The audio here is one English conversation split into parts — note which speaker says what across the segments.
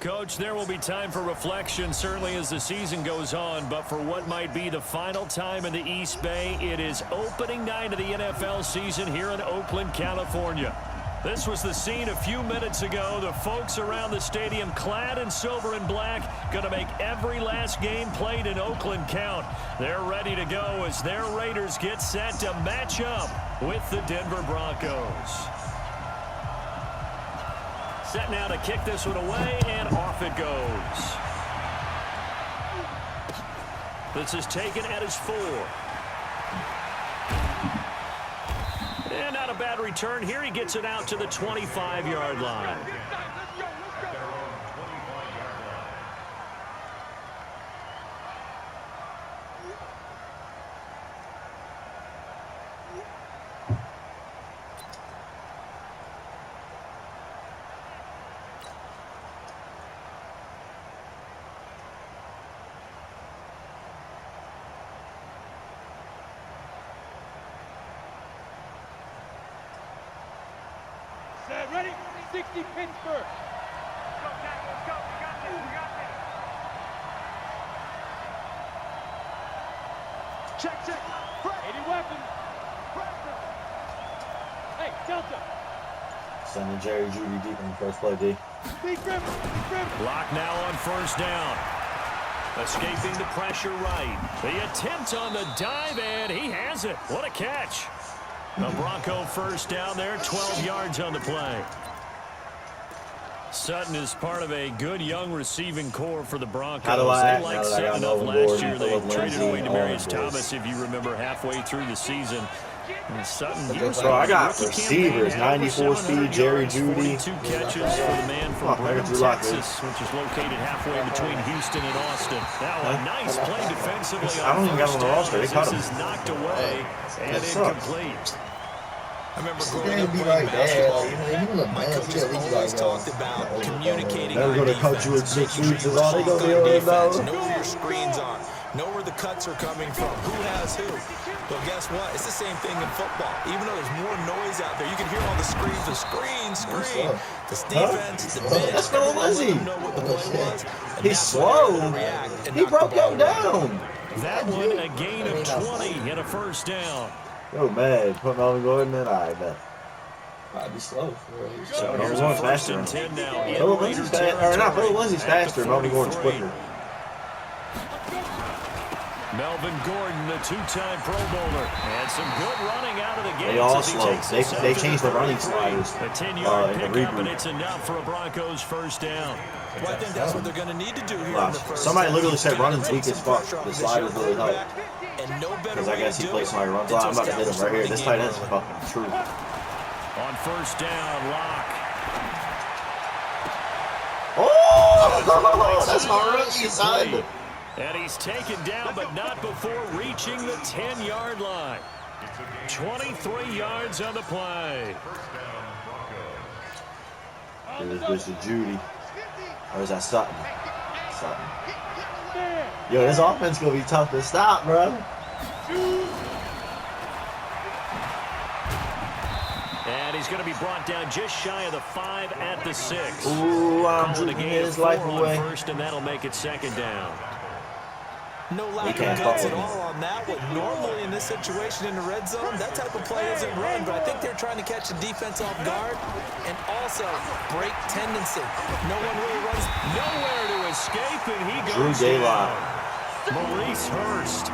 Speaker 1: Coach, there will be time for reflection, certainly as the season goes on. But for what might be the final time in the East Bay, it is opening night of the NFL season here in Oakland, California. This was the scene a few minutes ago. The folks around the stadium clad in silver and black going to make every last game played in Oakland count. They're ready to go as their Raiders get set to match up with the Denver Broncos. Set now to kick this one away, and off it goes. This is taken at his 4. And not a bad return here. He gets it out to the 25-yard line.
Speaker 2: Ready? 60 Pittsburgh. Let's go, Jack. Let's go. We got this. We got this. Check, check. 80 weapons. Hey, Delta.
Speaker 3: Sending Jerry Judy deep in the first play, D.
Speaker 1: Block now on first down. Escaping the pressure right. The attempt on the dive, and he has it. What a catch. A Bronco first down there, 12 yards on the play. Sutton is part of a good young receiving core for the Broncos. They like setting up last year. They traded away Demaryius Thomas, if you remember, halfway through the season. And Sutton,
Speaker 3: bro, I got receivers, 94 speed, Jerry Judy.
Speaker 1: 42 catches for the man from Brooklyn, Texas, which is located halfway between Houston and Austin. Now a nice play defensively.
Speaker 3: I don't even got on the roster. They caught him.
Speaker 1: This is knocked away and incomplete.
Speaker 4: I remember growing up playing basketball. My coaches always talked about communicating
Speaker 3: They're going to coach you with 6 weeks. Is all they going to be able to know.
Speaker 4: Know where your screens are. Know where the cuts are coming from. Who has who. But guess what? It's the same thing in football. Even though there's more noise out there, you can hear all the screens. The screen. This defense, the bench.
Speaker 3: That's Phil Lindsay. He's slow. He broke him down.
Speaker 1: That one, a gain of 20 and a first down.
Speaker 3: Oh, man. Put Melvin Gordon in. I bet.
Speaker 5: I'd be slow.
Speaker 1: So here's a first and 10 now.
Speaker 3: Phil Lindsay's faster. Not Phil Lindsay's faster. Melvin Gordon's quicker.
Speaker 1: Melvin Gordon, the 2-time Pro Bowler, and some good running out of the game.
Speaker 3: They all slow. They changed the running sliders.
Speaker 1: A 10-yard pickup, and it's enough for a Broncos first down.
Speaker 4: Well, I think that's what they're going to need to do here in the first.
Speaker 3: Somebody literally said running's weak as fuck. The sliders really help. Because I guess he plays somebody runs. I'm about to hit him right here. This tight end's fucking true.
Speaker 1: On first down, Lock.
Speaker 3: Oh, that's my rookie, son.
Speaker 1: And he's taken down, but not before reaching the 10-yard line. 23 yards on the play.
Speaker 3: This is Judy. Or is that Sutton? Sutton. Yo, this offense gonna be tough to stop, bro.
Speaker 1: And he's going to be brought down just shy of the 5 at the 6.
Speaker 3: Ooh, I'm drinking his life away.
Speaker 1: First, and that'll make it second down.
Speaker 4: No lack of guts at all on that one. Normally in this situation in the red zone, that type of play isn't run, but I think they're trying to catch the defense off guard and also break tendency. No one really runs
Speaker 1: nowhere to escape, and he goes
Speaker 3: Drew
Speaker 1: down. Maurice Hurst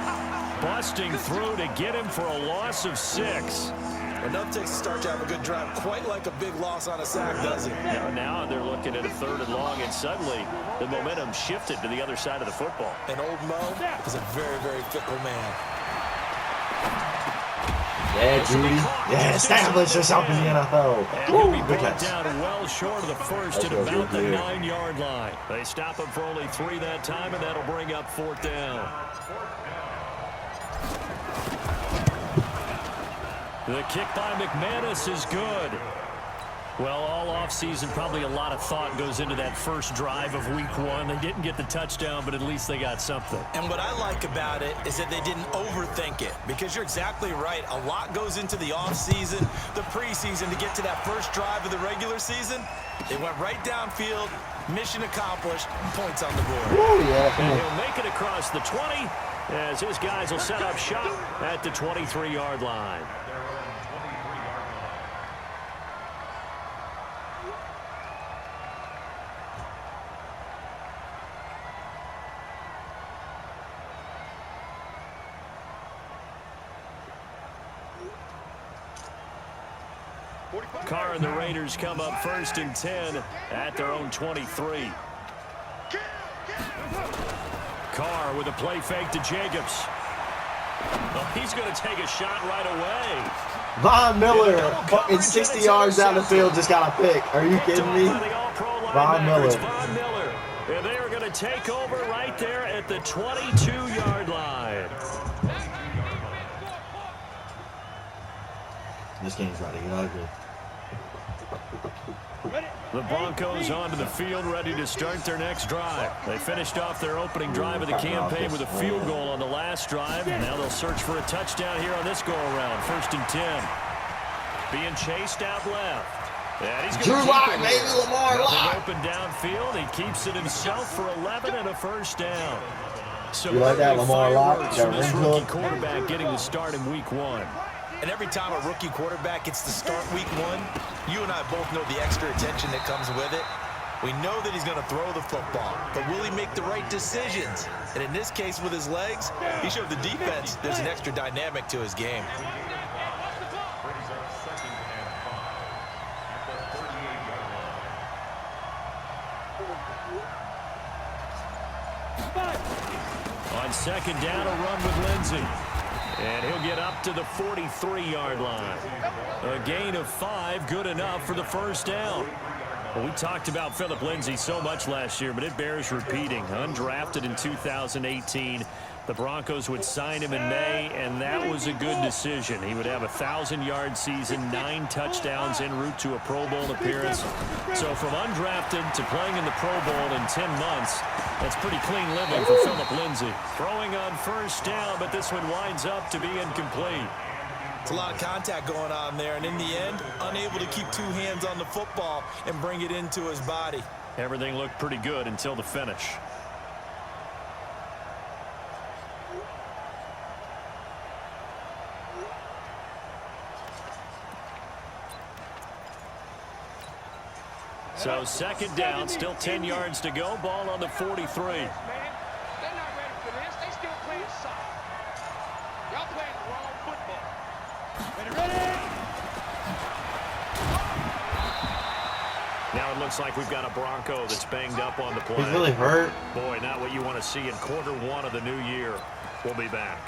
Speaker 1: busting through to get him for a loss of 6.
Speaker 4: Enough takes to start to have a good drive, quite like a big loss on a sack, does it?
Speaker 1: Now they're looking at a 3rd and long, and suddenly the momentum shifted to the other side of the football.
Speaker 4: And old Mo is a very, very fickle man.
Speaker 3: Yeah, Judy. Yeah, establish yourself in the NFL.
Speaker 1: He'll be brought down well short of the first at about the 9-yard line. They stop him for only 3 that time, and that'll bring up 4th down. The kick by McManus is good. Well, all offseason, probably a lot of thought goes into that first drive of week 1. They didn't get the touchdown, but at least they got something.
Speaker 4: And what I like about it is that they didn't overthink it, because you're exactly right. A lot goes into the offseason, the preseason to get to that first drive of the regular season. They went right downfield, Mission accomplished. Points on the board.
Speaker 3: Oh, yeah.
Speaker 1: And he'll make it across the 20 as his guys will set up shop at the 23-yard line. Carr and the Raiders come up 1st and 10 at their own 23. Carr with a play fake to Jacobs. Oh, he's going to take a shot right away.
Speaker 3: Von Miller, fucking 60 yards down the field, just got a pick. Are you kidding me? Von Miller.
Speaker 1: Von Miller. And they are going to take over right there at the 22-yard line.
Speaker 3: This game's about to get ugly.
Speaker 1: The Broncos onto the field, ready to start their next drive. They finished off their opening drive of the campaign with a field goal on the last drive. Now they'll search for a touchdown here on this go-around. 1st and 10. Being chased out left. And he's going to keep it.
Speaker 3: Baby, Lamar Lock.
Speaker 1: Open downfield. He keeps it himself for 11 and a first down. So
Speaker 3: you like that, Lamar Lock?
Speaker 1: From this rookie quarterback getting the start in week 1.
Speaker 4: And every time a rookie quarterback gets to start week 1, you and I both know the extra attention that comes with it. We know that he's going to throw the football, but will he make the right decisions? And in this case, with his legs, he showed the defense there's an extra dynamic to his game.
Speaker 1: On 2nd down, a run with Lindsey. And he'll get up to the 43-yard line. A gain of 5, good enough for the first down. Well, we talked about Phillip Lindsay so much last year, but it bears repeating. Undrafted in 2018. The Broncos would sign him in May, and that was a good decision. He would have a 1,000-yard season, 9 touchdowns en route to a Pro Bowl appearance. So from undrafted to playing in the Pro Bowl in 10 months, that's pretty clean living for Phillip Lindsay. Throwing on 1st down, but this one winds up to be incomplete.
Speaker 4: It's a lot of contact going on there, and in the end, unable to keep 2 hands on the football and bring it into his body.
Speaker 1: Everything looked pretty good until the finish. So 2nd down, still 10 yards to go. Ball on the 43.
Speaker 2: Man, they're not ready for this. They still playing soft. Y'all playing the wrong football. Ready?
Speaker 1: Now it looks like we've got a Bronco that's banged up on the play.
Speaker 3: He's really hurt.
Speaker 1: Boy, not what you want to see in quarter 1 of the new year. We'll be back.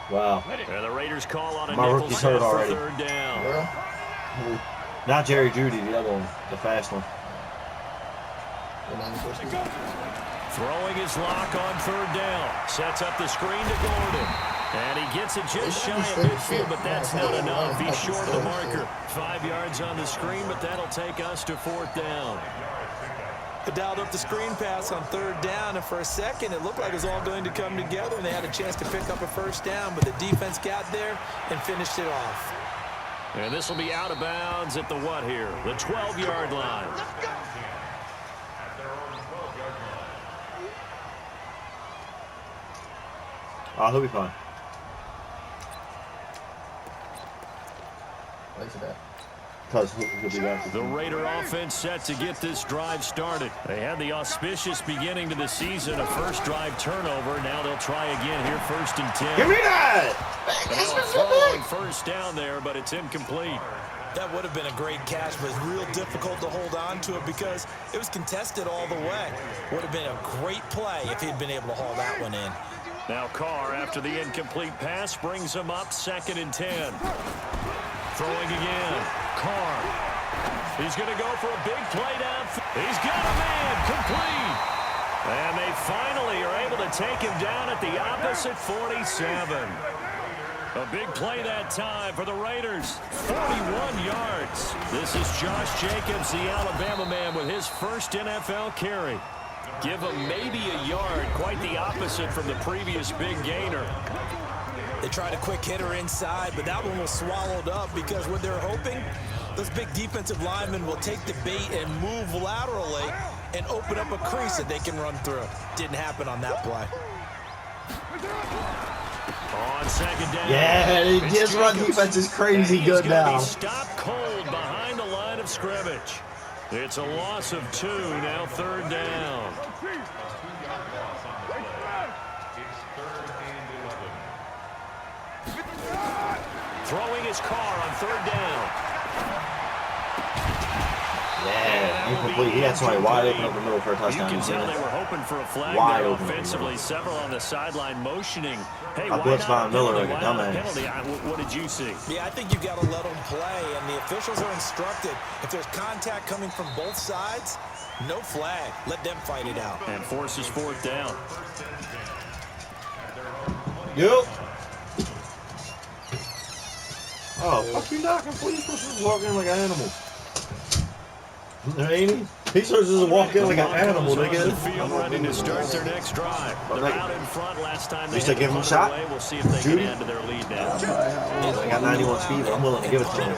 Speaker 3: Wow.
Speaker 1: And the Raiders call on a
Speaker 3: My
Speaker 1: nickel
Speaker 3: rookie's
Speaker 1: set
Speaker 3: hurt
Speaker 1: for
Speaker 3: already.
Speaker 1: 3rd down.
Speaker 3: Yeah. Not Jerry Jeudy, the other one, the fast one.
Speaker 1: Throwing his lock on 3rd down. Sets up the screen to Gordon. And he gets it just shy of midfield, but that's not enough. He's short of the marker. 5 yards on the screen, but that'll take us to 4th down.
Speaker 4: They dialed up the screen pass on 3rd down, and for a second, it looked like it was all going to come together, and they had a chance to pick up a 1st down, but the defense got there and finished it off.
Speaker 1: And this will be out of bounds at the what here? The 12-yard line.
Speaker 3: Oh, he'll be fine.
Speaker 5: Thanks for that.
Speaker 3: Because he'll be back.
Speaker 1: The Raider offense set to get this drive started. They had the auspicious beginning to the season, a first drive turnover. Now they'll try again here, 1st and 10.
Speaker 3: Give me that!
Speaker 1: Now a throw on 1st down there, but it's incomplete.
Speaker 4: That would have been a great catch, but it's real difficult to hold on to it because it was contested all the way. Would have been a great play if he'd been able to haul that one in.
Speaker 1: Now Carr, after the incomplete pass, brings him up 2nd and 10. Throwing again. Carr. He's going to go for a big play down. He's got a man. Complete. And they finally are able to take him down at the opposite 47. A big play that time for the Raiders. 41 yards. This is Josh Jacobs, the Alabama man, with his first NFL carry. Give him maybe a yard. Quite the opposite from the previous big gainer.
Speaker 4: They tried a quick hitter inside, but that one was swallowed up because what they're hoping, Those big defensive linemen will take the bait and move laterally and open up a crease that they can run through. Didn't happen on that play.
Speaker 1: On second down.
Speaker 3: Yeah, his run defense is crazy good now.
Speaker 1: Stop cold behind the line of scrimmage. It's a loss of 2, now third down. Throwing his car on third down.
Speaker 3: Yeah, incomplete. He had somebody wide open up the middle for a touchdown.
Speaker 1: You can tell they were hoping for a flag
Speaker 3: Wide
Speaker 1: there
Speaker 3: open
Speaker 1: offensively. Several on the sideline motioning. Hey,
Speaker 3: I blitzed Von Miller like a dumbass.
Speaker 1: Penalty? What did you see?
Speaker 4: Yeah, I think you've got to let them play, and the officials are instructed. If there's contact coming from both sides, no flag. Let them fight it out.
Speaker 1: And forces fourth down.
Speaker 3: Yep. Oh, fuck you knocking, please. Just walk in like an animal. Ain't he? He starts just walking like an animal, nigga.
Speaker 1: The field ready to start their next drive. They're out in front. Last time they
Speaker 3: used to give him a shot.
Speaker 1: We'll see if they can add to their lead now.
Speaker 3: I got 91 speed, but I'm willing to give it to him.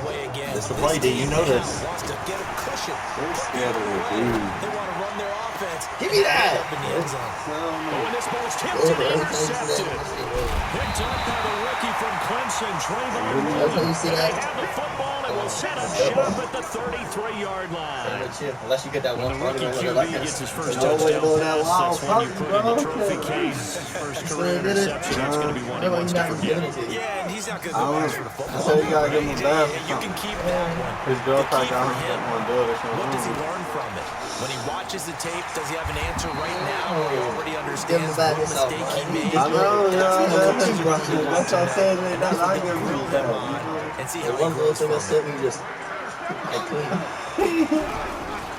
Speaker 3: It's the play, D. You know this.
Speaker 5: They're scared of it, dude.
Speaker 4: They want to run their offense.
Speaker 3: Give me that.
Speaker 1: And this ball's tipped and intercepted. Picked up by the rookie from Clemson, Trayvon Williams. They have the football and will set up shop at the 33-yard line.
Speaker 5: Unless you get that
Speaker 1: When
Speaker 5: one
Speaker 1: the rookie QB gets his first
Speaker 3: No way
Speaker 1: touchdown
Speaker 3: to that
Speaker 1: pass, that's when you
Speaker 3: wild
Speaker 1: put in the
Speaker 3: punt,
Speaker 1: trophy
Speaker 3: bro.
Speaker 1: case. First career interception, that's going to be one he wants to forget.
Speaker 4: Yeah, and he's not going to go pass for the
Speaker 5: I
Speaker 4: football.
Speaker 5: said you gotta give him a bath.
Speaker 4: You can keep that one.
Speaker 5: His girl
Speaker 4: The
Speaker 5: probably
Speaker 4: key
Speaker 5: got
Speaker 4: for
Speaker 5: him
Speaker 4: him,
Speaker 5: want to do it or
Speaker 4: what does he
Speaker 5: something.
Speaker 4: learn from it? When he watches the tape, does he have an answer right now, or he already understands
Speaker 6: back
Speaker 4: what
Speaker 6: yourself,
Speaker 4: mistake he made?
Speaker 5: I know,
Speaker 4: That's
Speaker 5: that's what I said. That's not give him a bath.
Speaker 4: and see how he
Speaker 6: One little
Speaker 4: grows
Speaker 6: thing
Speaker 4: from
Speaker 6: I
Speaker 4: it.
Speaker 6: said, we just like clean.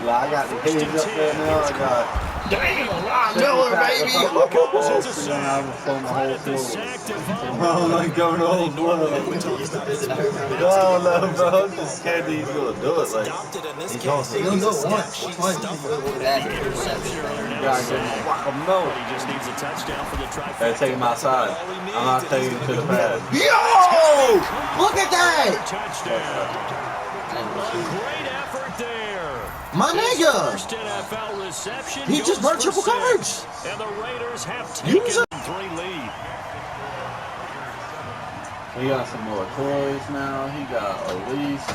Speaker 5: Like, I got the kids up there now. I got.
Speaker 3: Damn, Ron Miller, baby.
Speaker 1: It's a sack.
Speaker 5: My whole
Speaker 1: Credit the
Speaker 5: floor.
Speaker 1: sack to Von
Speaker 5: I'm like going the whole floor. No, bro. I'm just scared that he's gonna do it. Like,
Speaker 4: Adopted in this
Speaker 3: He's
Speaker 4: case,
Speaker 3: also-
Speaker 6: You'll
Speaker 4: he's
Speaker 6: go
Speaker 4: a step
Speaker 6: once.
Speaker 4: sheet
Speaker 6: Twice.
Speaker 4: stuffer.
Speaker 1: interception earlier
Speaker 5: you
Speaker 1: now.
Speaker 5: gotta give him a whack of milk.
Speaker 1: He just needs a touchdown for the trifecta.
Speaker 5: Hey, take him outside. I'm not taking him to the pad.
Speaker 3: Yo! Look at that!
Speaker 1: Touchdown. A great effort there.
Speaker 3: My
Speaker 1: His
Speaker 3: nigga!
Speaker 1: first NFL reception
Speaker 3: He just
Speaker 1: goes
Speaker 3: burned
Speaker 1: for
Speaker 3: triple
Speaker 1: 6.
Speaker 3: coverage.
Speaker 1: And the Raiders have
Speaker 3: Use
Speaker 1: taken
Speaker 3: it.
Speaker 1: 3 lead.
Speaker 5: He got some more toys now. He got Elise,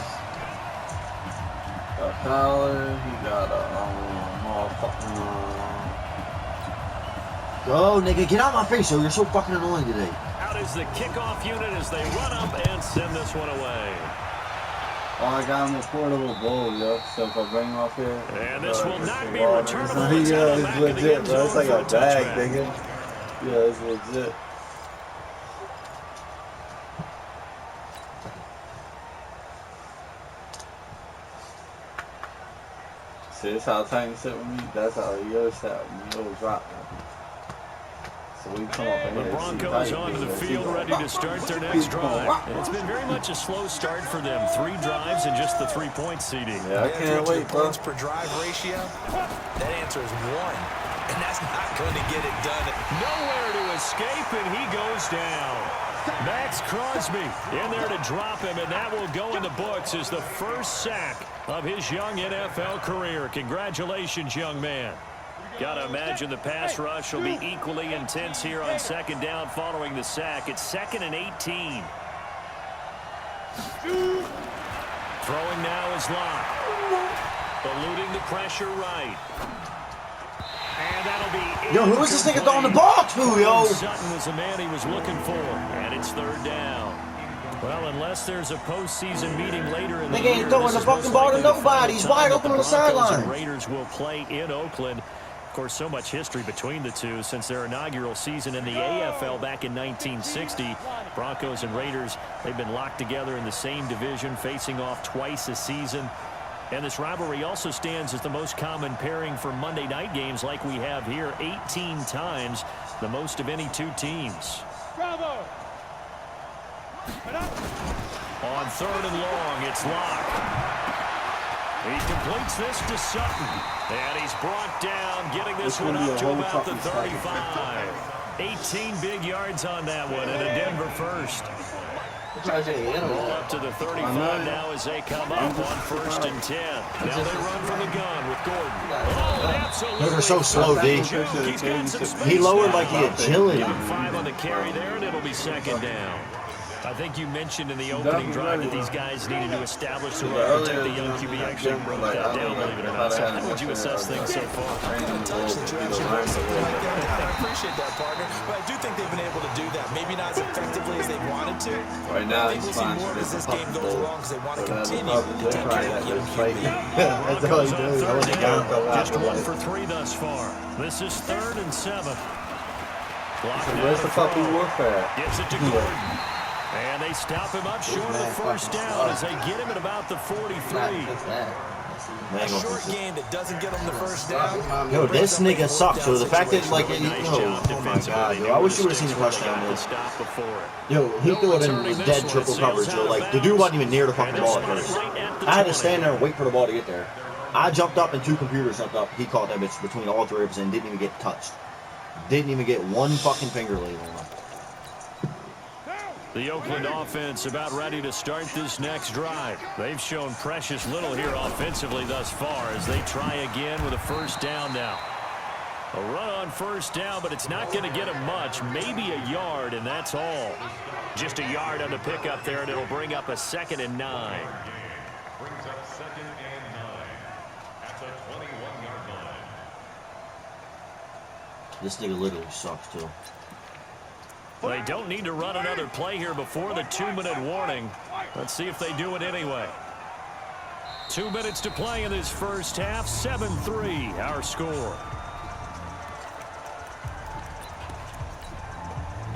Speaker 5: a collar. He got a motherfucking.
Speaker 3: Go, nigga, get out my face, yo. You're so fucking annoying today.
Speaker 1: Out is the kickoff unit as they run up and send this one away.
Speaker 5: Oh, I got him a portable bowl, yo. So if I bring him up here.
Speaker 1: And this will not be
Speaker 5: water.
Speaker 1: returnable.
Speaker 5: Yeah,
Speaker 1: It's out
Speaker 5: it's
Speaker 1: back in the
Speaker 5: legit,
Speaker 1: end
Speaker 5: bro. It's
Speaker 1: zone
Speaker 5: like
Speaker 1: for
Speaker 5: a bag,
Speaker 1: touchback.
Speaker 5: nigga. Yeah, it's legit. See, this how Titans sit with me. That's how yours sat with me. It'll drop. So we come up in
Speaker 1: The
Speaker 5: here.
Speaker 1: Broncos onto the field ready to start their next drive. It's been very much a slow start for them. 3 drives and just the 3-point seeding.
Speaker 5: Yeah, I can't wait, bro.
Speaker 4: Points per drive ratio, that answer is 1. And that's not going to get it done.
Speaker 1: Nowhere to escape, and he goes down. Max Crosby in there to drop him, and that will go in the books as the first sack of his young NFL career. Congratulations, young man. Got to imagine the pass rush will be equally intense here on second down following the sack. It's 2nd and 18. Throwing now is Locke. Eluding the pressure right. And that'll be
Speaker 3: Yo, who is this nigga throwing the ball to, yo?
Speaker 1: Sutton was the man he was looking for. And it's 3rd down. Well, unless there's a postseason meeting later in the
Speaker 3: Nigga
Speaker 1: year,
Speaker 3: ain't throwing
Speaker 1: this
Speaker 3: the
Speaker 1: is
Speaker 3: fucking
Speaker 1: most
Speaker 3: ball to
Speaker 1: likely the
Speaker 3: nobody.
Speaker 1: final
Speaker 3: He's
Speaker 1: time
Speaker 3: wide
Speaker 1: that
Speaker 3: open on the
Speaker 1: Broncos and
Speaker 3: sideline.
Speaker 1: Raiders will play in Oakland. Of course, so much history between the two since their inaugural season in the AFL back in 1960. Broncos and Raiders, they've been locked together in the same division, facing off twice a season. And this rivalry also stands as the most common pairing for Monday night games like we have here, 18 times, the most of any 2 teams.
Speaker 2: Bravo.
Speaker 1: On 3rd and long, it's Locke. He completes this to Sutton. And he's brought down, getting this one up to about the 35. 18 big yards on that one, and a Denver first. Ball up to the 35 now as they come up on 1st and 10. Now they run from the gun with Gordon. Oh, absolutely.
Speaker 3: They're so slow, D.
Speaker 1: He's got some space
Speaker 3: He lowered
Speaker 1: now.
Speaker 3: like he agility.
Speaker 1: Got 5 on the carry there, and it'll be 2nd down. I think you mentioned in the opening drive that these guys needed to establish the run, protect the young QB. Actually broke that down, believe it or not. So how would you assess things so far?
Speaker 4: Touch that you actually wrote something like that down. I appreciate that, partner. But I do think they've been able to do that. Maybe not as effectively as they wanted to.
Speaker 5: Right now,
Speaker 4: I think we'll see more as this game goes along because they want to continue to take care of the young QB.
Speaker 3: That's all he does. I wasn't down.
Speaker 1: Just 1 for 3 thus far. This is 3rd and 7.
Speaker 5: Where's the puppy warfare?
Speaker 1: Gives it to Gordon. And they stop him up short of the 1st down as they get him at about the 43.
Speaker 4: A short game that doesn't get them the 1st down.
Speaker 3: Yo, this nigga sucks. So the fact that, like, oh my god, yo, I wish you would have seen the touchdown, yo. He threw it in dead triple coverage, yo. Like, the dude wasn't even near the fucking ball at first. I had to stand there and wait for the ball to get there. I jumped up and 2 computers jumped up. He caught that bitch between all 3 of us and didn't even get touched. Didn't even get 1 fucking finger laid on him.
Speaker 1: The Oakland offense about ready to start this next drive. They've shown precious little here offensively thus far as they try again with a 1st down now. A run on 1st down, but it's not going to get them much. Maybe a yard, and that's all. Just a yard on the pickup there, and it'll bring up a 2nd and 9.
Speaker 6: Brings up 2nd and 9 at the 21-yard line.
Speaker 3: This nigga literally sucks, too.
Speaker 1: They don't need to run another play here before the 2-minute warning. Let's see if they do it anyway. 2 minutes to play in this 1st half. 7-3, our score.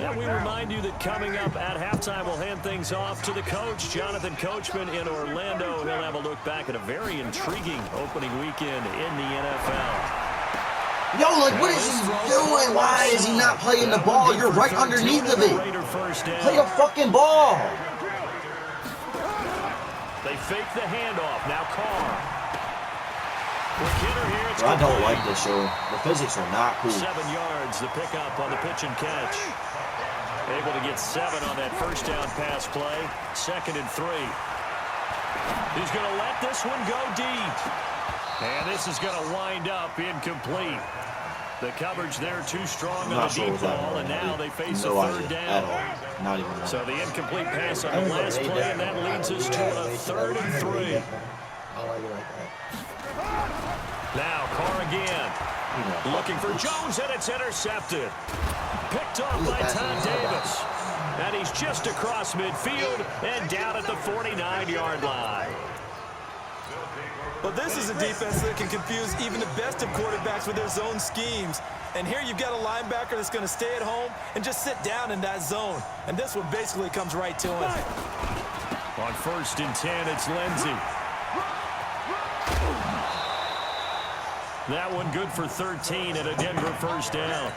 Speaker 1: And we remind you that coming up at halftime, we'll hand things off to the coach, Jonathan Coachman in Orlando. He'll have a look back at a very intriguing opening weekend in the NFL.
Speaker 3: Yo, like, what is he doing? Why is he not playing the ball? You're right underneath of it. Play a fucking ball.
Speaker 1: They fake the handoff. Now Carr. Quick hitter here.
Speaker 3: Bro, I don't like this show. The physics are not cool.
Speaker 1: 7 yards, the pickup on the pitch and catch. Able to get 7 on that 1st down pass play. 2nd and 3. He's going to let this one go deep. And this is going to wind up incomplete. The coverage there too strong on the deep ball, and now they face a 3rd down.
Speaker 3: Not even one.
Speaker 1: So the incomplete pass on the last play, and that leads us to a 3rd and 3.
Speaker 3: I like it like that.
Speaker 1: Now Carr again. Looking for Jones, and it's intercepted. Picked off by Todd Davis. And he's just across midfield and down at the 49-yard line.
Speaker 4: But this is a defense that can confuse even the best of quarterbacks with their zone schemes. And here you've got a linebacker that's going to stay at home and just sit down in that zone. And this one basically comes right to him.
Speaker 1: On 1st and 10, it's Lindsey. That one good for 13 at a Denver 1st down.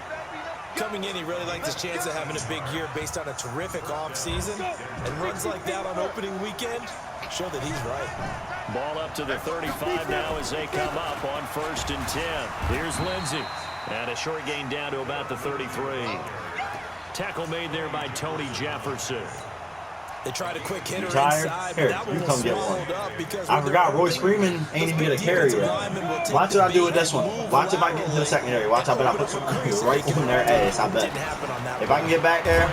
Speaker 4: Coming in, he really liked his chance of having a big year based on a terrific offseason. And runs like that on opening weekend show that he's right.
Speaker 1: Ball up to the 35 now as they come up on 1st and 10. Here's Lindsey. And a short gain down to about the 33. Tackle made there by Tony Jefferson.
Speaker 4: They tried a quick hitter
Speaker 3: tired?
Speaker 4: inside,
Speaker 3: Here,
Speaker 4: but that
Speaker 3: you
Speaker 4: one
Speaker 3: come
Speaker 4: was
Speaker 3: get one.
Speaker 4: swallowed up because
Speaker 3: I forgot Royce Freeman ain't even get a carry yet. Watch what I do with this one. Watch if I get into the secondary. Watch I bet I put some right in their ass. I bet. If I can get back there,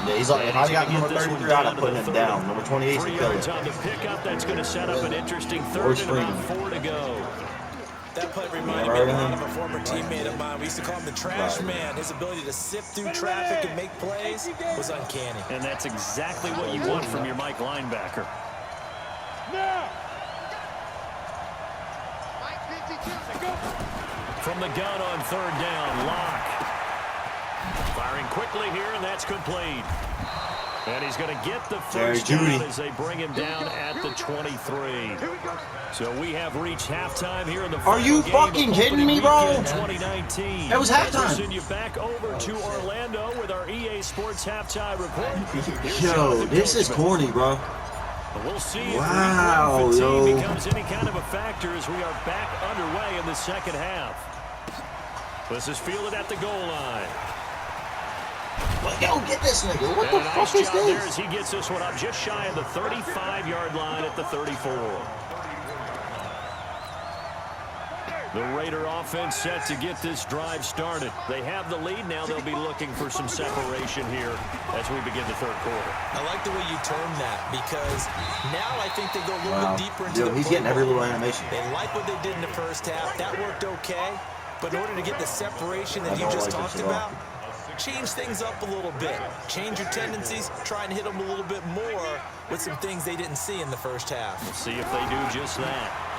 Speaker 3: yeah, he's like, if I got number 33 out, I'm putting him down. Number 28 is kill it.
Speaker 1: On the pickup, that's going to set up an interesting 3rd and about 4 to go.
Speaker 4: That play reminded me a lot of a former teammate of mine. We used to call him the trash man. His ability to sift through traffic and make plays was uncanny.
Speaker 1: And that's exactly what you want from your Mike linebacker. From the gun on 3rd down, Locke. Firing quickly here, and that's complete. And he's going to get the 1st down as they bring him down at the 23. So we have reached halftime here in the final
Speaker 3: Are you fucking kidding me, bro?
Speaker 1: 2019.
Speaker 3: That was halftime.
Speaker 1: We'll send you back over to Orlando with our EA Sports halftime report.
Speaker 3: Yo, this is corny, bro.
Speaker 1: We'll see if
Speaker 3: wow,
Speaker 1: fatigue becomes any kind of a factor as we are back underway in the 2nd half. This is fielded at the goal line.
Speaker 3: Yo, get this nigga. What
Speaker 1: And
Speaker 3: the
Speaker 1: a
Speaker 3: fuck
Speaker 1: nice
Speaker 3: is
Speaker 1: job there
Speaker 3: this?
Speaker 1: as he gets this one up just shy of the 35-yard line at the 34. The Raider offense set to get this drive started. They have the lead. Now they'll be looking for some separation here as we begin the third quarter.
Speaker 4: I like the way you term that because now I think they go a little bit deeper into the
Speaker 3: He's getting every little animation.
Speaker 4: They like what they did in the first half. That worked okay. But in order to get the separation that you just talked about, change things up a little bit. Change your tendencies. Try and hit them a little bit more with some things they didn't see in the first half.
Speaker 1: We'll see if they do just that.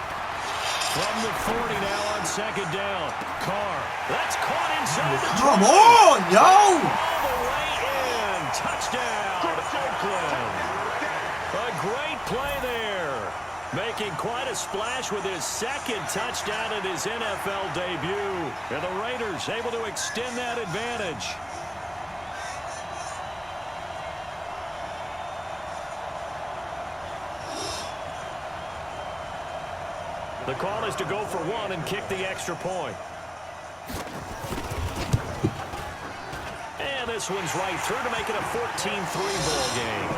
Speaker 1: From the 40 now on second down. Carr. That's caught inside the 20.
Speaker 3: Come on, yo!
Speaker 1: All the way in. Touchdown, Oakland. A great play there. Making quite a splash with his second touchdown in his NFL debut. And the Raiders able to extend that advantage. The call is to go for one and kick the extra point. And this one's right through to make it a 14-3 ball game.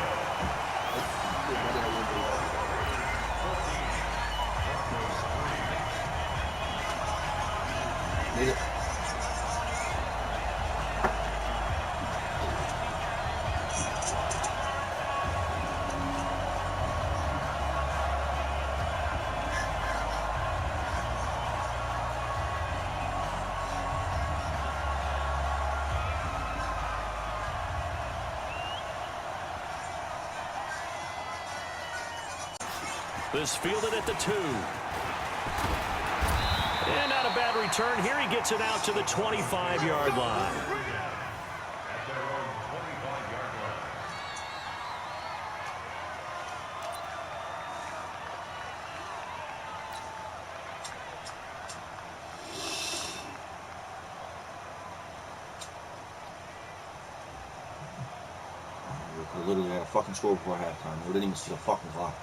Speaker 1: This fielded at the 2. And not a bad return. Here he gets it out to the 25-yard line.
Speaker 3: We literally had a fucking score before halftime. We didn't even see the fucking clock.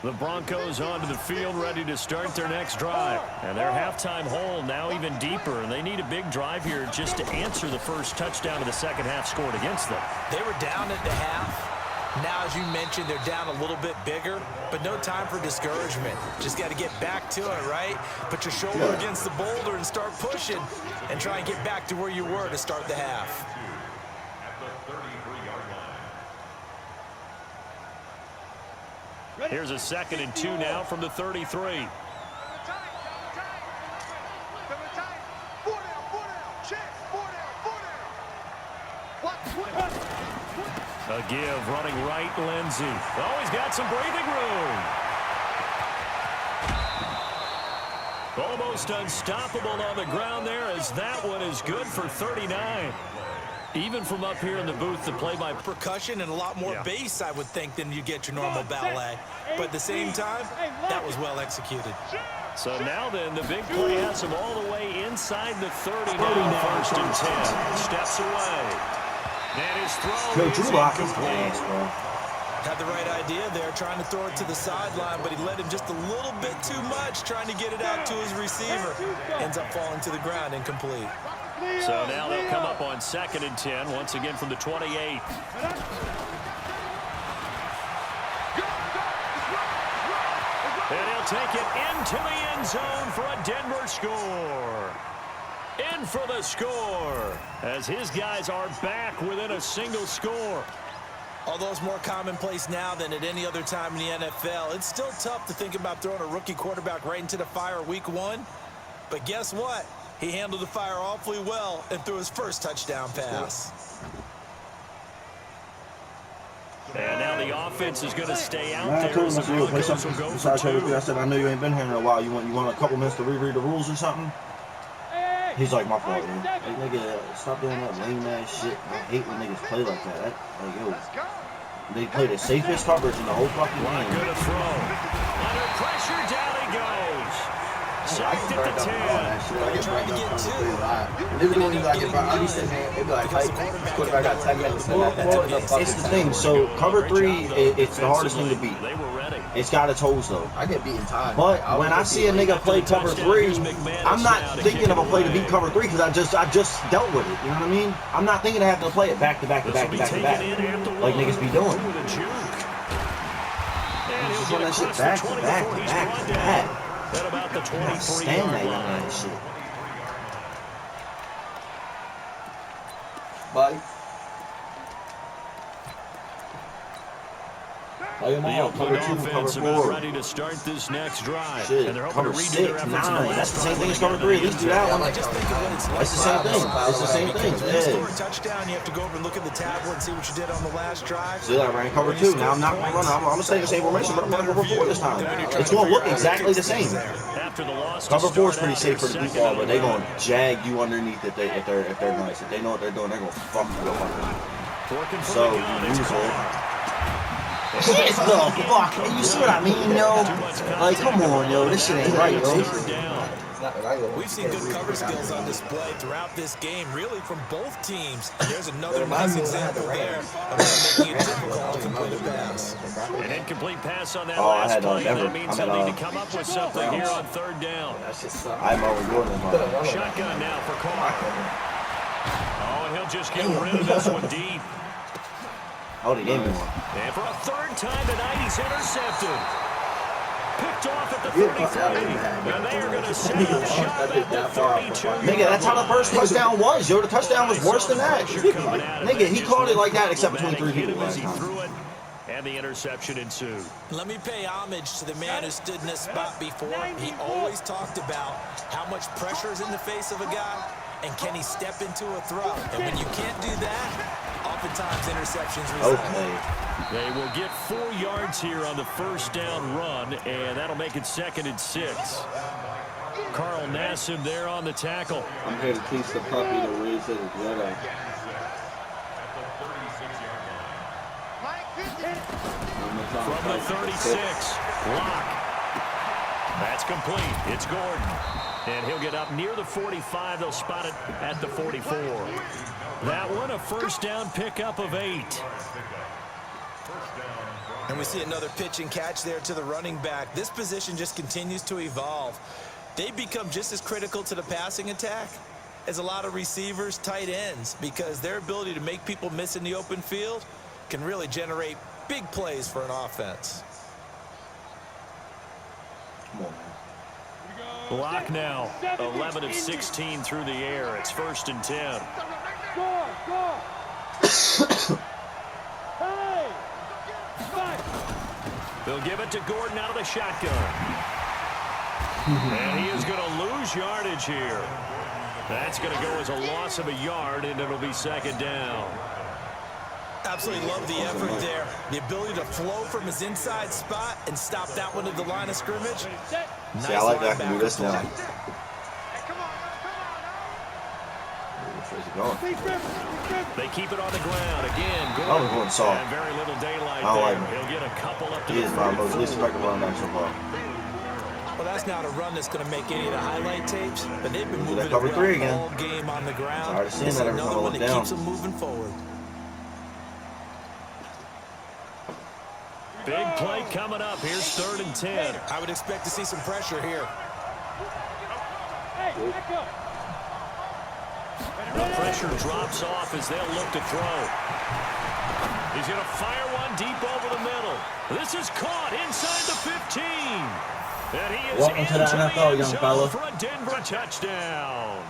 Speaker 1: The Broncos onto the field ready to start their next drive. And their halftime hole now even deeper. And they need a big drive here just to answer the first touchdown of the second half scored against them.
Speaker 4: They were down at the half. Now, as you mentioned, they're down a little bit bigger, but no time for discouragement. Just got to get back to it, right? Put your shoulder against the boulder and start pushing and try and get back to where you were to start the half.
Speaker 1: Here's a 2nd and 2 now from the 33. A give running right, Lindsey. Oh, he's got some breathing room. Almost unstoppable on the ground there as that one is good for 39. Even from up here in the booth, the play-by
Speaker 4: percussion and a lot more bass, I would think, than you get your normal ballet. But at the same time, that was well executed.
Speaker 1: So now then, the big play has him all the way inside the 30 now, 1st and 10. Steps away. And his throw is incomplete.
Speaker 4: Had the right idea there, trying to throw it to the sideline, but he let him just a little bit too much, trying to get it out to his receiver. Ends up falling to the ground, incomplete.
Speaker 1: So now they'll come up on 2nd and 10, once again from the 28. And he'll take it into the end zone for a Denver score. In for the score, as his guys are back within a single score.
Speaker 4: Although it's more commonplace now than at any other time in the NFL, it's still tough to think about throwing a rookie quarterback right into the fire week 1. But guess what? He handled the fire awfully well and threw his first touchdown pass.
Speaker 1: And now the offense is going to stay out
Speaker 3: I
Speaker 1: there.
Speaker 3: told him
Speaker 1: As the
Speaker 3: to play
Speaker 1: Broncos
Speaker 3: something.
Speaker 1: will go
Speaker 3: Besides,
Speaker 1: for 2.
Speaker 3: I said, I know you ain't been here in a while. You want a couple minutes to reread the rules or something? He's like, my fault, man. Like, nigga, stop doing that lame ass shit. I hate when niggas play like that. Like, yo, they play the safest coverage in the whole fucking game.
Speaker 1: Good throw. Under pressure, down he goes. Sacked at the 10.
Speaker 4: Trying to get 2.
Speaker 3: This is when you like, if I be sitting there, it'd be like, hey, quarterback got 10 minutes. Well, it's the thing. So cover 3, it's the hardest thing to beat.
Speaker 1: They were ready.
Speaker 3: It's got its holes though.
Speaker 7: I get beaten time.
Speaker 3: But when I see a nigga play cover 3, I'm not thinking of a play to beat cover 3 because I just dealt with it. You know what I mean? I'm not thinking of having to play it back to back to back to back to back like niggas be doing. Just run that shit back to back to back to back. I can't stand that young ass shit.
Speaker 7: Bye.
Speaker 3: Play them
Speaker 1: The
Speaker 3: all. Cover
Speaker 1: Oakland
Speaker 3: 2, cover
Speaker 1: offense about
Speaker 3: 4.
Speaker 1: ready to start this next drive.
Speaker 3: Shit,
Speaker 1: And they're hoping
Speaker 3: cover
Speaker 1: to redo
Speaker 3: 6,
Speaker 1: their efforts
Speaker 3: 9.
Speaker 1: in the
Speaker 3: That's
Speaker 1: last
Speaker 3: the same thing as
Speaker 1: drive.
Speaker 3: cover 3. At least do that one.
Speaker 4: Just think of what it's like.
Speaker 3: That's the same thing. It's the same thing.
Speaker 4: When you score a
Speaker 3: Yeah.
Speaker 4: touchdown, you have to go over and look at the tablet and see what you did on the last drive.
Speaker 3: See, I ran cover 2. Now I'm not going to run. I'm going to stay in the same formation, but I'm running cover 4 this time. It's going to look exactly the same.
Speaker 1: After the loss
Speaker 3: Cover
Speaker 1: to
Speaker 3: 4 is
Speaker 1: start
Speaker 3: pretty
Speaker 1: out
Speaker 3: safe for
Speaker 1: their
Speaker 3: the deep
Speaker 1: second
Speaker 3: ball, but they're
Speaker 1: overall.
Speaker 3: going to jag you underneath if they're nice. If they know what they're doing, they're going to fuck you up underneath.
Speaker 1: Working from
Speaker 3: So
Speaker 1: the gun,
Speaker 3: you
Speaker 1: it's
Speaker 3: use
Speaker 1: Carr.
Speaker 3: it. Shit, no, fuck. You see what I mean, yo? Like, come on, yo. This shit ain't right, yo.
Speaker 1: Third down.
Speaker 7: It's not that I go.
Speaker 4: We've seen good cover skills on display throughout this game, really from both teams. And there's another
Speaker 7: Remind
Speaker 4: nice
Speaker 7: me when I had the
Speaker 4: example there
Speaker 7: Rams.
Speaker 4: of making it difficult to complete a pass.
Speaker 1: An incomplete pass on that
Speaker 3: Oh, I
Speaker 1: last
Speaker 3: had,
Speaker 1: play.
Speaker 3: Denver.
Speaker 1: That means
Speaker 3: I'm
Speaker 1: they'll
Speaker 3: at,
Speaker 1: need to come up with something here on third down.
Speaker 7: That shit sucks.
Speaker 3: I'm over Jordan in mine.
Speaker 1: Shotgun now for Carr. Oh, and he'll just get rid of this one deep.
Speaker 3: Oh, they gave me one.
Speaker 1: And for a third time tonight, he's intercepted. Picked off at the 33. And they are going to set up shop at the 32.
Speaker 3: Nigga, that's how the first touchdown was, yo. The touchdown was worse than that. Nigga, he called it like that except between 3 people last time.
Speaker 1: Threw it, and the interception ensued.
Speaker 4: Let me pay homage to the man who stood in this spot before. He always talked about how much pressure is in the face of a guy, and can he step into a throw? And when you can't do that, oftentimes interceptions result.
Speaker 3: Okay.
Speaker 1: They will get 4 yards here on the first down run, and that'll make it 2nd and 6. Carl Nassib there on the tackle.
Speaker 5: I'm here to teach the puppy to raise his Jedi.
Speaker 1: From the 36, Locke. That's complete. It's Gordon. And he'll get up near the 45. They'll spot it at the 44. That one, a first down pickup of 8.
Speaker 4: And we see another pitch and catch there to the running back. This position just continues to evolve. They become just as critical to the passing attack as a lot of receivers, tight ends, because their ability to make people miss in the open field can really generate big plays for an offense.
Speaker 3: Come on, man.
Speaker 1: Block now, 11 of 16 through the air. It's 1st and 10. They'll give it to Gordon out of the shotgun. And he is going to lose yardage here. That's going to go as a loss of a yard, and it'll be 2nd down.
Speaker 4: Absolutely love the effort there. The ability to flow from his inside spot and stop that one at the line of scrimmage.
Speaker 3: See, I like that. I can do this now. Where's he going?
Speaker 1: They keep it on the ground. Again,
Speaker 3: I was going soft.
Speaker 1: and very little daylight
Speaker 3: I don't
Speaker 1: there.
Speaker 3: like him.
Speaker 1: He'll get a couple up to
Speaker 3: He
Speaker 1: the
Speaker 3: is my most
Speaker 1: 44.
Speaker 3: least effective running back so far.
Speaker 4: Well, that's not a run that's going to make any of the highlight tapes, but they've been moving it
Speaker 3: cover 3 again.
Speaker 4: all game on the ground.
Speaker 3: Tired of seeing
Speaker 4: This is
Speaker 3: that every time I
Speaker 4: another one
Speaker 3: look
Speaker 4: that
Speaker 3: down.
Speaker 4: keeps them moving forward.
Speaker 1: Big play coming up. Here's 3rd and 10.
Speaker 4: I would expect to see some pressure here.
Speaker 1: The pressure drops off as they'll look to throw. He's going to fire one deep over the middle. This is caught inside the 15. And he is
Speaker 3: Welcome to the
Speaker 1: into
Speaker 3: NFL,
Speaker 1: end
Speaker 3: young
Speaker 1: zone
Speaker 3: fella.
Speaker 1: for a Denver touchdown.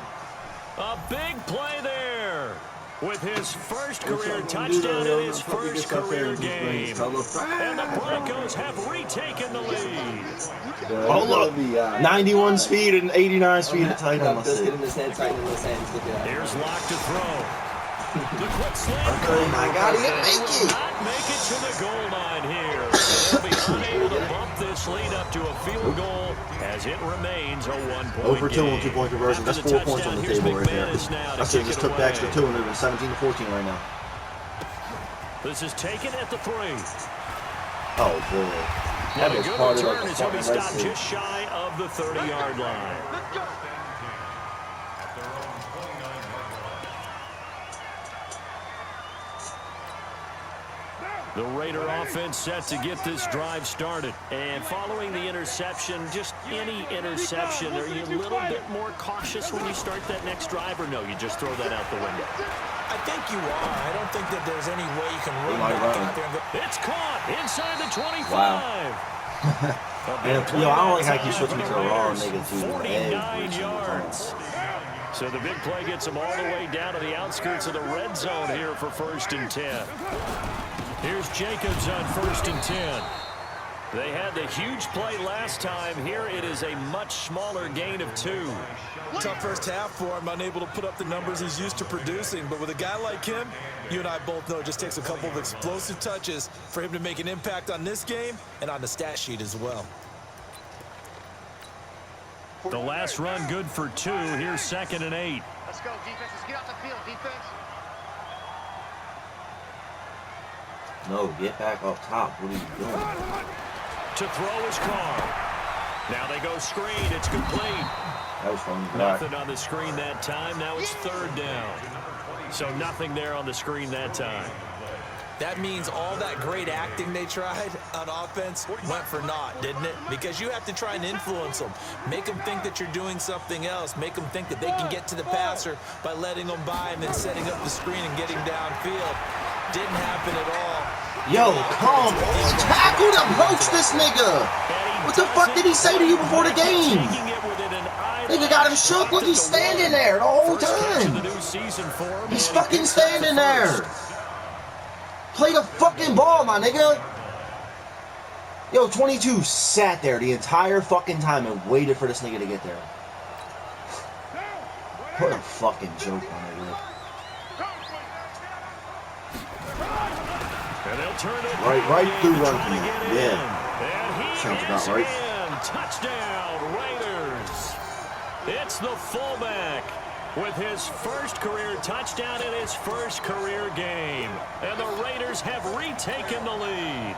Speaker 1: A big play there with his first career touchdown in his first career game. And the Broncos have retaken the lead.
Speaker 3: Oh, look. 91 speed and 89 speed at tight end.
Speaker 7: Let's get in his head, tighten in his hands. Look at that.
Speaker 1: Here's Locke to throw. The quick slant.
Speaker 3: Oh my God, he didn't make it.
Speaker 1: Not make it to the goal line here. They'll be unable to bump this lead up to a field goal as it remains a 1-point
Speaker 3: 0 for 2 on
Speaker 1: game.
Speaker 3: 2-point conversion. That's
Speaker 1: After
Speaker 3: 4
Speaker 1: the
Speaker 3: points on the
Speaker 1: touchdown,
Speaker 3: table right there.
Speaker 1: here's McManus now to
Speaker 3: I should have
Speaker 1: kick
Speaker 3: just
Speaker 1: it
Speaker 3: took the
Speaker 1: away.
Speaker 3: extra 2 and it would have been 17 to 14 right now.
Speaker 1: This is taken at the 3.
Speaker 3: Oh, boy. That
Speaker 1: And a
Speaker 3: was
Speaker 1: good
Speaker 3: part of
Speaker 1: return
Speaker 3: like
Speaker 1: as
Speaker 3: the
Speaker 1: he'll be
Speaker 3: fucking
Speaker 1: stopped
Speaker 3: rest
Speaker 1: just shy of the 30-yard line. The Raider offense set to get this drive started. And following the interception, just any interception, are you a little bit more cautious when you start that next drive, or no, you just throw that out the window?
Speaker 4: I think you are. I don't think that there's any way you can run back out there and go.
Speaker 1: It's caught inside the 25.
Speaker 3: Wow. Yo, I don't like how you switch me to the raw and make it to
Speaker 1: 49 yards. So the big play gets them all the way down to the outskirts of the red zone here for 1st and 10. Here's Jacobs on 1st and 10. They had the huge play last time. Here it is a much smaller gain of 2.
Speaker 4: Tough first half for him, unable to put up the numbers he's used to producing. But with a guy like him, you and I both know it just takes a couple of explosive touches for him to make an impact on this game and on the stat sheet as well.
Speaker 1: The last run good for 2. Here's 2nd and 8.
Speaker 2: Let's go, defense. Let's get off the field, defense.
Speaker 3: No, get back up top. What are you doing?
Speaker 1: To throw is Carr. Now they go screen. It's complete.
Speaker 3: That was fun.
Speaker 1: Nothing on the screen that time. Now it's 3rd down. So nothing there on the screen that time.
Speaker 4: That means all that great acting they tried on offense went for naught, didn't it? Because you have to try and influence them. Make them think that you're doing something else. Make them think that they can get to the passer by letting them by and then setting up the screen and getting downfield. Didn't happen at all.
Speaker 3: Yo, come on. Tackle to approach this nigga. What the fuck did he say to you before the game? Nigga got him shook. Look, he's standing there the whole time. He's fucking standing there. Play the fucking ball, my nigga. Yo, 22 sat there the entire fucking time and waited for this nigga to get there. What a fucking joke, my nigga.
Speaker 1: And they'll turn it
Speaker 3: Right through run for me. Yeah. Sounds about right.
Speaker 1: Touchdown, Raiders. It's the fullback with his first career touchdown in his first career game. And the Raiders have retaken the lead.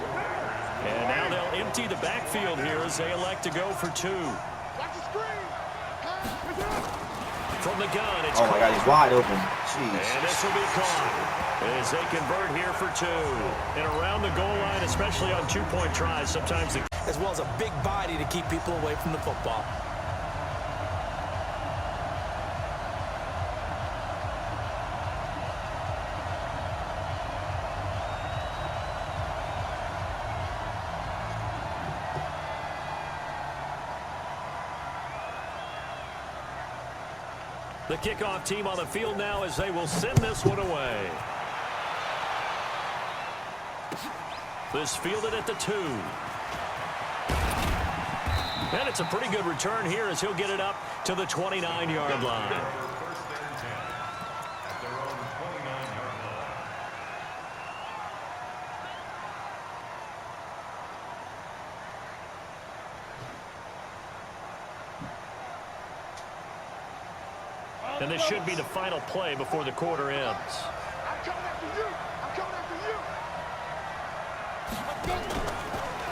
Speaker 1: And now they'll empty the backfield here as they elect to go for 2. From the gun, it's
Speaker 3: oh my God, he's wide open. Jeez.
Speaker 1: And this will be caught as they convert here for 2. And around the goal line, especially on 2-point tries, sometimes the
Speaker 4: as well as a big body to keep people away from the football.
Speaker 1: The kickoff team on the field now as they will send this one away. This fielded at the 2. And it's a pretty good return here as he'll get it up to the 29-yard line. And this should be the final play before the quarter ends.
Speaker 2: I'm coming after you. I'm coming after you.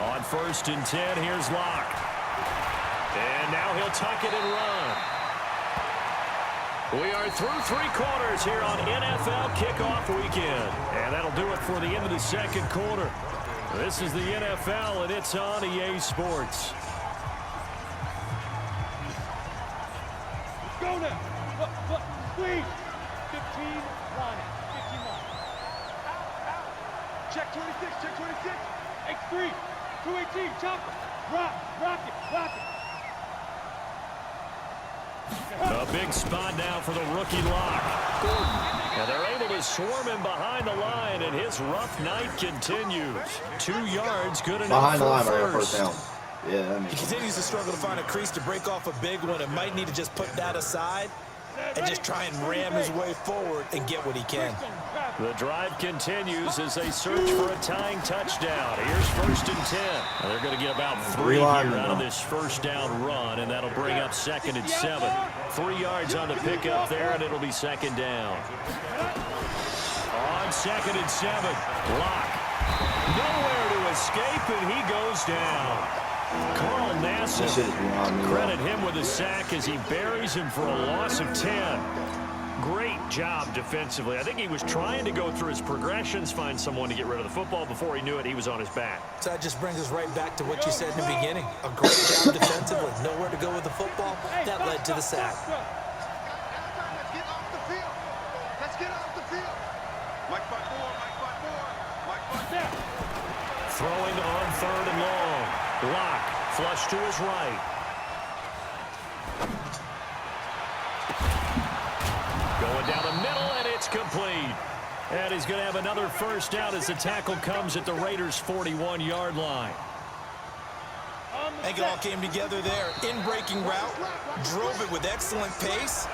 Speaker 1: On 1st and 10, here's Locke. And now he'll tuck it and run. We are through 3 quarters here on NFL Kickoff Weekend. And that'll do it for the end of the second quarter. This is the NFL, and it's on EA Sports.
Speaker 2: Let's go now. Look, please. 15, line it. 15 line. Out. Check 26, check 26. X3, 218, chopper. Rock it.
Speaker 1: A big spot now for the rookie Locke. And they're able to swarm him behind the line, and his rough night continues. 2 yards, good enough
Speaker 3: Behind the
Speaker 1: for
Speaker 3: line, right here,
Speaker 1: first.
Speaker 3: first down. Yeah, that makes
Speaker 4: He
Speaker 3: sense.
Speaker 4: continues to struggle to find a crease to break off a big one and might need to just put that aside and just try and ram his way forward and get what he can.
Speaker 1: The drive continues as they search for a tying touchdown. Here's 1st and 10. And they're going to get about 3 here out of this first down run, and that'll bring up 2nd and 7. 3 yards on the pickup there, and it'll be 2nd down. On 2nd and 7, Locke. Nowhere to escape, and he goes down. Carl Nassib, credit him with a sack as he buries him for a loss of 10. great job defensively. I think he was trying to go through his progressions, find someone to get rid of the football. Before he knew it, he was on his back.
Speaker 4: So that just brings us right back to what you said in the beginning. A great job defensively. Nowhere to go with the football. That led to the sack.
Speaker 2: Let's get off the field. Let's get off the field. Mike Butt more, Mike Butt more. Mike Butt there.
Speaker 1: Throwing on 3rd and long. Lock, flush to his right. Going down the middle, and it's complete. And he's going to have another first down as the tackle comes at the Raiders' 41-yard line.
Speaker 4: I think it all came together there. In-breaking route, drove it with excellent pace.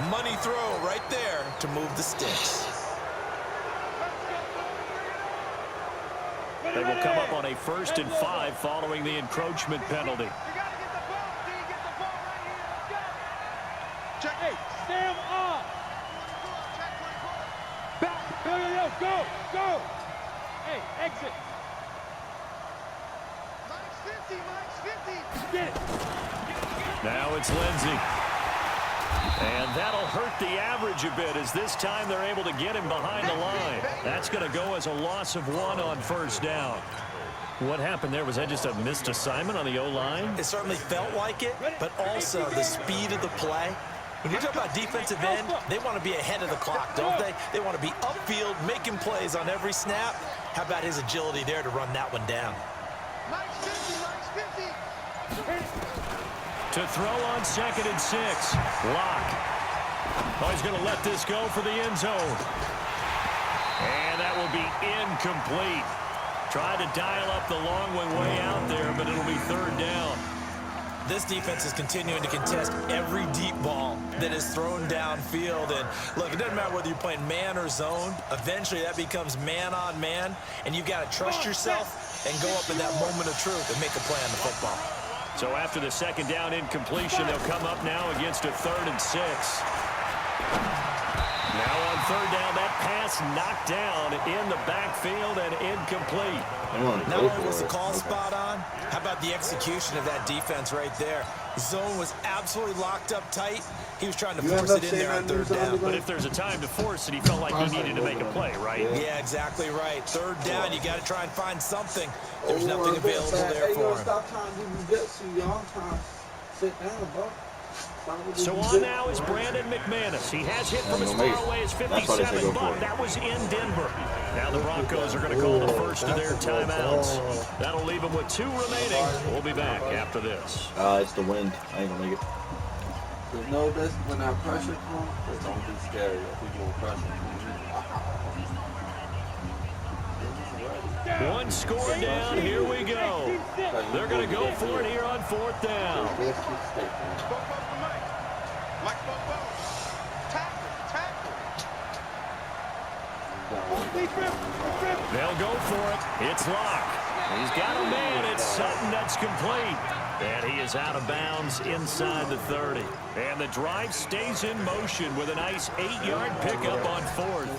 Speaker 4: Money throw right there to move the sticks.
Speaker 1: They will come up on a 1st and 5 following the encroachment penalty.
Speaker 2: You got to get the ball, D. Get the ball right here. Let's go. Check. Hey, stay him up. Back. Go. Go. Hey, exit. Mike's 50. Get it.
Speaker 1: Now it's Lindsey. And that'll hurt the average a bit as this time they're able to get him behind the line. That's going to go as a loss of 1 on 1st down. What happened there? Was that just a missed assignment on the O-line?
Speaker 4: It certainly felt like it, but also the speed of the play. When you talk about defensive end, they want to be ahead of the clock, don't they? They want to be upfield, making plays on every snap. How about his agility there to run that one down?
Speaker 2: Mike's 50.
Speaker 1: To throw on 2nd and 6. Lock. Oh, he's going to let this go for the end zone. And that will be incomplete. Tried to dial up the long way out there, but it'll be 3rd down.
Speaker 4: This defense is continuing to contest every deep ball that is thrown downfield. And look, it doesn't matter whether you're playing man or zone. Eventually, that becomes man on man. And you've got to trust yourself and go up in that moment of truth and make a play on the football.
Speaker 1: So after the 2nd down incompletion, they'll come up now against a 3rd and 6. Now on 3rd down, that pass knocked down in the backfield and incomplete.
Speaker 4: Not only was the call spot on, how about the execution of that defense right there? Zone was absolutely locked up tight. He was trying to force it in there on 3rd down.
Speaker 1: But if there's a time to force it, he felt like he needed to make a play, right?
Speaker 4: Yeah, exactly right. 3rd down, you got to try and find something. There's nothing available there for him.
Speaker 5: Stop trying to do jujitsu, y'all. Trying to sit down, bro.
Speaker 1: So on now is Brandon McManus. He has hit from as far away as 57, but that was in Denver. Now the Broncos are going to call the first of their timeouts. That'll leave them with 2 remaining. We'll be back after this.
Speaker 3: It's the wind. I ain't going to make it.
Speaker 5: Just know this, when that pressure comes, just don't be scary. People will pressure.
Speaker 1: 1 score down. Here we go. They're going to go for it here on 4th down.
Speaker 2: Mike Bobo. Tackle.
Speaker 1: They'll go for it. It's Lock. He's got a man. It's Sutton that's complete. And he is out of bounds inside the 30. And the drive stays in motion with a nice 8-yard pickup on 4th.